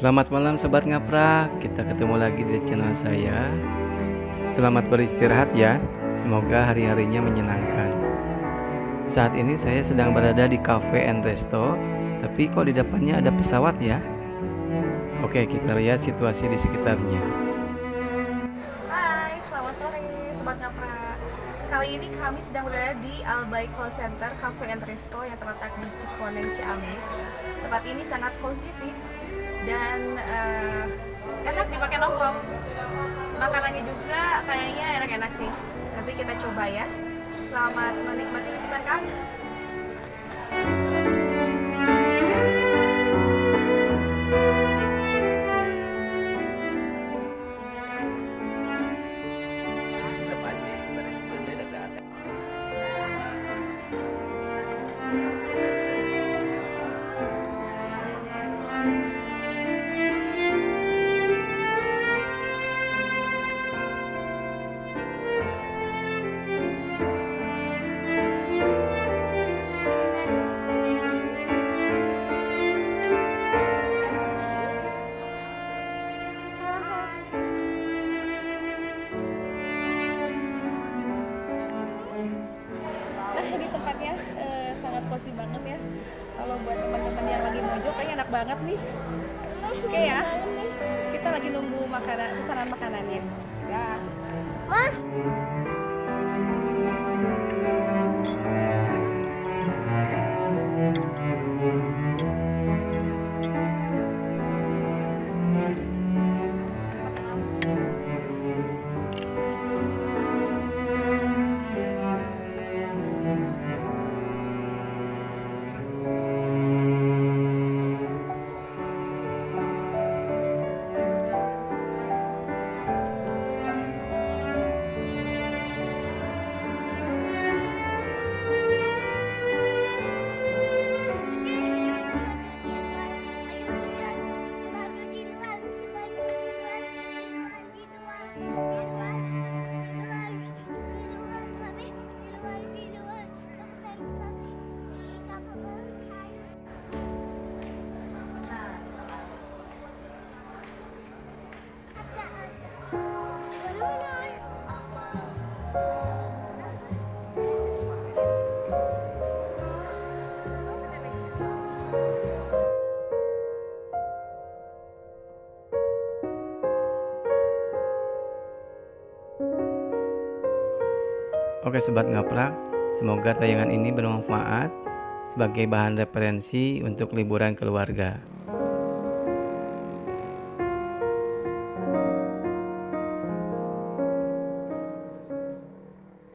Selamat malam Sobat Ngaprak, kita ketemu lagi di channel saya. Selamat beristirahat ya, semoga hari-harinya menyenangkan. Saat ini saya sedang berada di cafe and resto, tapi kok di depannya ada pesawat ya? Oke, kita lihat situasi di sekitarnya. Hai, selamat sore Sobat Ngaprak. Kali ini kami sedang berada di Albai Call Center Cafe and Resto yang terletak di Cikoneng, Ciamis. Tempat ini sangat cozy sih dan enak dipakai nongkrong. Makanannya juga kayaknya enak-enak sih. Nanti kita coba ya. Selamat menikmati liputan kami. Nah, ini tempatnya sangat cozy banget ya. Kalau buat teman-teman yang lagi mojok kayaknya enak banget nih. Oke ya, kita lagi nunggu pesanan makanannya. Ya. Oke Sobat Ngaprak, semoga tayangan ini bermanfaat sebagai bahan referensi untuk liburan keluarga.